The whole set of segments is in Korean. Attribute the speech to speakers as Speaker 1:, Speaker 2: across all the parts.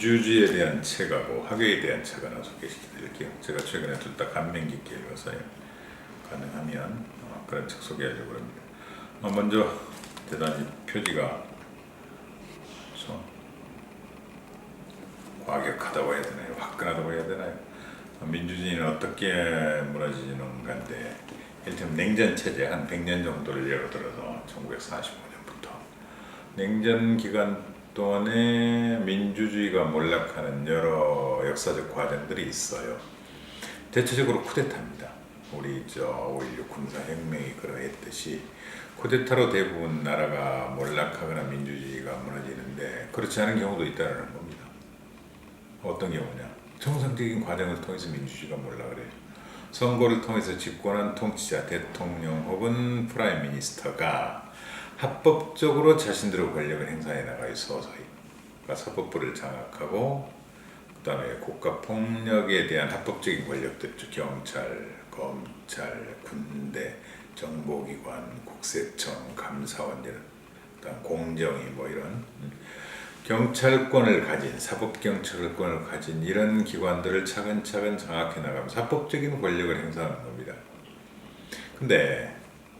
Speaker 1: 민주주의에 대한 책하고 학교에 대한 책 하나 소개시켜 드릴게요. 제가 최근에 둘 다 감명 깊게 읽어서요. 가능하면 그런 책 소개하려고 합니다. 먼저 대단히 표지가 좀 과격하다고 해야 되나요? 화끈하다고 해야 되나요? 민주주의는 어떻게 무너지는가인데, 일단 냉전체제 한 100년 정도를 예로 들어서 1945년부터 냉전 기간 동안에 민주주의가 몰락하는 여러 역사적 과정들이 있어요. 대체적으로 쿠데타입니다. 우리 5.16 군사혁명이 그러했듯이 쿠데타로 대부분 나라가 몰락하거나 민주주의가 무너지는데, 그렇지 않은 경우도 있다는 겁니다. 어떤 경우냐? 정상적인 과정을 통해서 민주주의가 몰락을 해요. 선거를 통해서 집권한 통치자, 대통령 혹은 프라임 미니스터가 합법적으로 자신들의 권력을 행사해 나가요. 서서히. 그러니까 사법부를 장악하고, 그 다음에 국가폭력에 대한 합법적인 권력들, 경찰, 검찰, 군대, 정보기관, 국세청, 감사원, 이런, 그다음 공정위 이런 경찰권을 가진, 사법경찰권을 가진 이런 기관들을 차근차근 장악해 나가면서 합법적인 권력을 행사하는 겁니다. 근데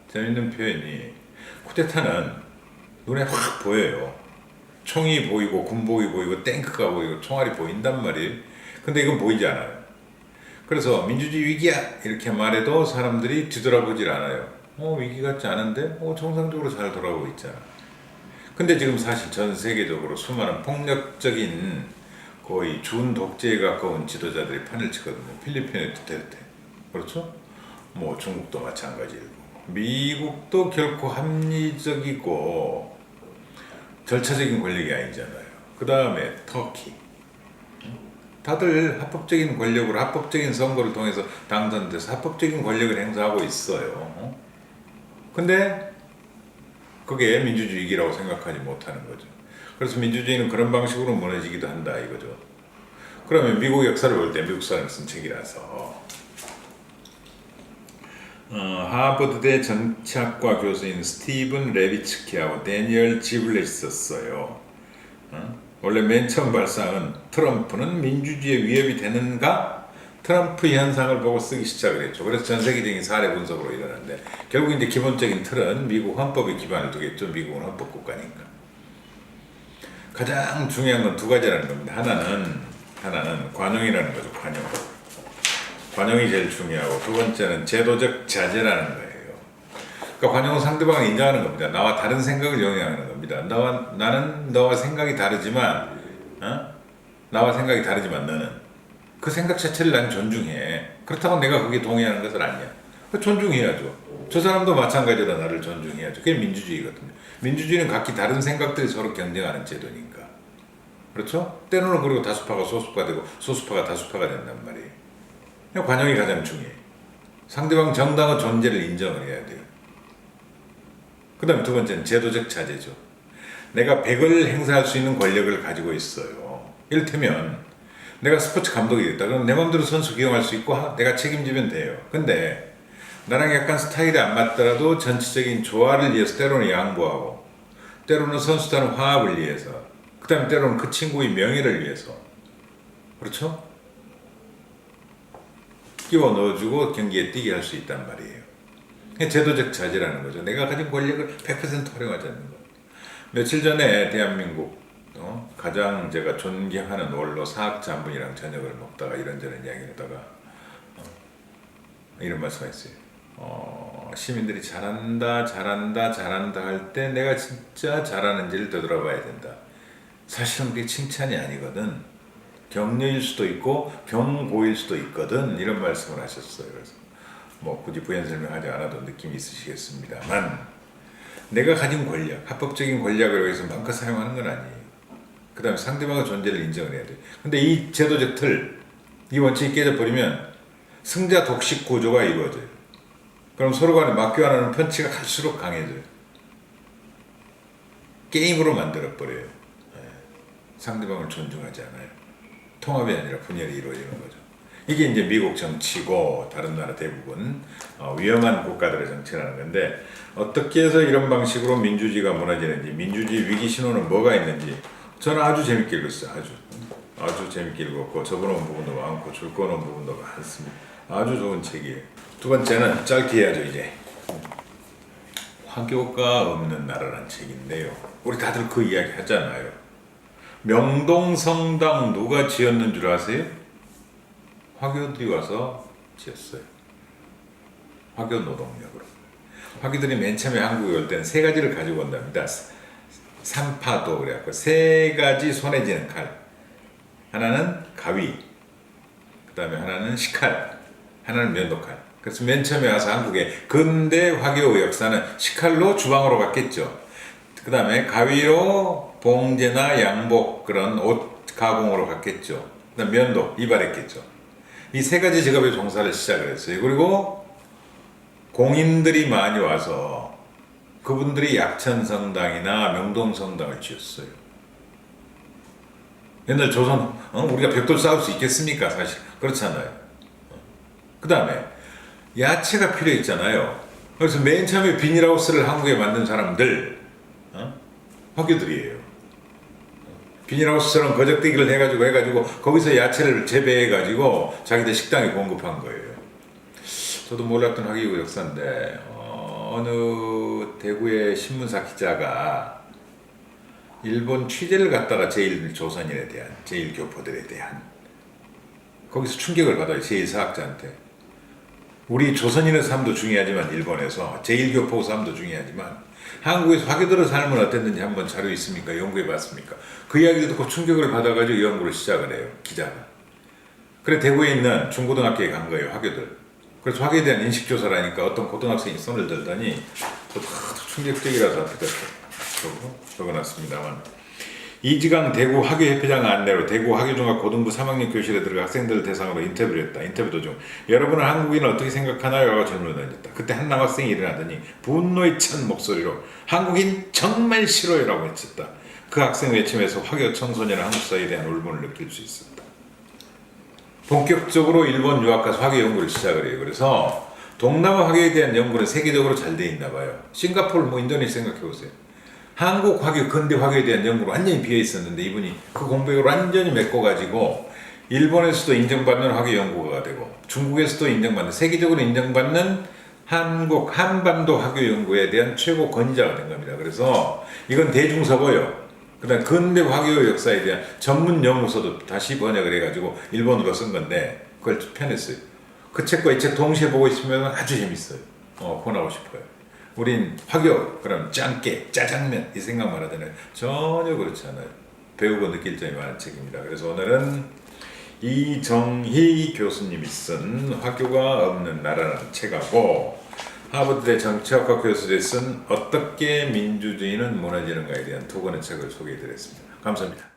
Speaker 1: 재밌는 표현이, 쿠데타는 눈에 확 보여요. 총이 보이고 군복이 보이고 탱크가 보이고 총알이 보인단 말이에요. 근데 이건 보이지 않아요. 그래서 민주주의 위기야 이렇게 말해도 사람들이 뒤돌아보질 않아요. 위기 같지 않은데? 정상적으로 잘 돌아오고 있잖아. 근데 지금 사실 전 세계적으로 수많은 폭력적인 거의 준 독재에 가까운 지도자들이 판을 치거든요. 필리핀의 두테르테, 그렇죠? 중국도 마찬가지고, 미국도 결코 합리적이고 절차적인 권력이 아니잖아요. 그 다음에 터키, 다들 합법적인 권력으로 합법적인 선거를 통해서 당선돼서 합법적인 권력을 행사하고 있어요. 근데 그게 민주주의라고 생각하지 못하는 거죠. 그래서 민주주의는 그런 방식으로 무너지기도 한다 이거죠. 그러면 미국 역사를 볼 때, 미국 사람이 쓴 책이라서, 하버드대 정치학과 교수인 스티븐 레비츠키하고 데니얼 지블렛이 썼어요. 원래 맨 처음 발상은 트럼프는 민주주의에 위협이 되는가? 트럼프 현상을 보고 쓰기 시작을 했죠. 그래서 전 세계적인 사례 분석으로 일어났는데, 결국 이제 기본적인 틀은 미국 헌법에 기반을 두겠죠. 미국은 헌법국가니까. 가장 중요한 건 두 가지라는 겁니다. 하나는 관용이라는 거죠. 관용이 제일 중요하고, 두 번째는 제도적 자제라는 거예요. 그러니까 관용은 상대방을 인정하는 겁니다. 나와 다른 생각을 용인하는 겁니다. 나는 너와 생각이 다르지만, 너는 그 생각 자체를 난 존중해. 그렇다고 내가 그게 동의하는 것은 아니야. 존중해야죠. 저 사람도 마찬가지로 나를 존중해야죠. 그게 민주주의거든요. 민주주의는 각기 다른 생각들이 서로 경쟁하는 제도니까. 그렇죠? 때로는 그리고 다수파가 소수파가 되고 소수파가 다수파가 된단 말이에요. 관용이 가장 중요해. 상대방 정당의 존재를 인정을 해야 돼요. 그 다음에 두 번째는 제도적 자제죠. 내가 100을 행사할 수 있는 권력을 가지고 있어요. 이를테면 내가 스포츠 감독이 됐다. 그럼 내 마음대로 선수 기용할 수 있고 내가 책임지면 돼요. 근데 나랑 약간 스타일이 안 맞더라도 전체적인 조화를 위해서 때로는 양보하고, 때로는 선수단의 화합을 위해서, 그 다음에 때로는 그 친구의 명예를 위해서, 그렇죠? 끼워 넣어주고 경기에 뛰게 할 수 있단 말이에요. 제도적 자제라는 거죠. 내가 가진 권력을 100% 활용하지 않는 거. 며칠 전에 대한민국 가장 제가 존경하는 원로 사학자 한 분이랑 저녁을 먹다가 이런저런 이야기를 하다가 이런 말씀했어요. 시민들이 잘한다 할 때 내가 진짜 잘하는지를 되돌아봐야 된다. 사실은 그게 칭찬이 아니거든. 격려일 수도 있고 경고일 수도 있거든. 이런 말씀을 하셨어요. 그래서 굳이 부연 설명하지 않아도 느낌이 있으시겠습니다만, 내가 가진 권력, 합법적인 권력을 위해서 마음껏 사용하는 건 아니에요. 그 다음에 상대방의 존재를 인정을 해야 돼요. 근데 이 제도적 틀, 이 원칙이 깨져버리면 승자 독식 구조가 이루어져요. 그럼 서로 간에 맞교환하는 펀치가 갈수록 강해져요. 게임으로 만들어버려요. 상대방을 존중하지 않아요. 통합이 아니라 분열이 이루어지는 거죠. 이게 이제 미국 정치고 다른 나라 대부분 위험한 국가들의 정치라는 건데, 어떻게 해서 이런 방식으로 민주주의가 무너지는지, 민주주의 위기 신호는 뭐가 있는지 저는 아주 재밌게 읽었어요. 아주. 아주 재밌게 읽었고 적어놓은 부분도 많고 줄 거놓은 부분도 많습니다. 아주 좋은 책이에요. 두 번째는 짧게 해야죠 이제. 화교가 없는 나라라는 책인데요. 우리 다들 그 이야기 하잖아요. 명동성당 누가 지었는 줄 아세요? 화교들이 와서 지었어요. 화교 노동력으로. 화교들이 맨 처음에 한국에 올 때는 세 가지를 가지고 온답니다. 삼파도 그래갖고 세 가지 손에 쥐는 칼. 하나는 가위, 그 다음에 하나는 식칼, 하나는 면도칼. 그래서 맨 처음에 와서 한국에 근대 화교 역사는 식칼로 주방으로 갔겠죠. 그 다음에 가위로 봉제나 양복 그런 옷 가공으로 갔겠죠. 그 다음 면도, 이발했겠죠. 이 세 가지 직업의 종사를 시작을 했어요. 그리고 공인들이 많이 와서 그분들이 약천성당이나 명동성당을 지었어요. 옛날 조선 우리가 벽돌 쌓을 수 있겠습니까? 사실 그렇잖아요. 그 다음에 야채가 필요했잖아요. 그래서 맨 처음에 비닐하우스를 한국에 만든 사람들 화교들이에요. 비닐하우스처럼 거적대기를 해가지고 거기서 야채를 재배해가지고 자기들 식당에 공급한 거예요. 저도 몰랐던 화교 역사인데 어느 대구의 신문사 기자가 일본 취재를 갔다가 제1조선인에 대한 제1교포들에 대한 거기서 충격을 받아요. 제1사학자한테. 우리 조선인의 삶도 중요하지만 일본에서 제1교포 삶도 중요하지만 한국에서 화교들의 삶은 어땠는지 한번 자료 있습니까? 연구해 봤습니까? 그 이야기를 듣고 충격을 받아가지고 연구를 시작을 해요. 기자가. 그래 대구에 있는 중고등학교에 간 거예요. 화교들. 그래서 화교에 대한 인식조사를 하니까 어떤 고등학생이 손을 들더니 저도 충격적이라서 앞에다 적어놨습니다만 이지강 대구 화교협회장 안내로 대구 화교종합고등부 3학년 교실에 들어가 학생들을 대상으로 인터뷰를 했다. 인터뷰 도중 여러분은 한국인을 어떻게 생각하나요? 라고 질문을 던졌다. 그때 한 남학생이 일어나더니 분노에 찬 목소리로 한국인 정말 싫어요 라고 외쳤다. 그 학생 외침에서 화교 청소년의 한국 사회에 대한 울분을 느낄 수 있었다. 본격적으로 일본 유학 가서 화교 연구를 시작을 해요. 그래서 동남아 화교에 대한 연구는 세계적으로 잘 돼 있나 봐요. 싱가포르 인도네시아 생각해 보세요. 한국 화교, 근대 화교에 대한 연구로 완전히 비어 있었는데 이분이 그 공백을 완전히 메꿔가지고 일본에서도 인정받는 화교 연구가 되고 중국에서도 인정받는 세계적으로 인정받는 한국 한반도 화교 연구에 대한 최고 권위자가 된 겁니다. 그래서 이건 대중서고요. 그 다음 근대 화교 역사에 대한 전문 연구서도 다시 번역을 해가지고 일본어로 쓴 건데 그걸 펴냈어요. 그 책과 이 책 동시에 보고 있으면 아주 재밌어요. 권하고 싶어요. 우린 화교 그럼 짱깨 짜장면 이 생각만 하잖아요. 전혀 그렇지 않아요. 배우고 느낄 점이 많은 책입니다. 그래서 오늘은 이정희 교수님이 쓴 화교가 없는 나라라는 책하고 하버드대 정치학과 교수들이 쓴 어떻게 민주주의는 무너지는가에 대한 두 권의 책을 소개해드렸습니다. 감사합니다.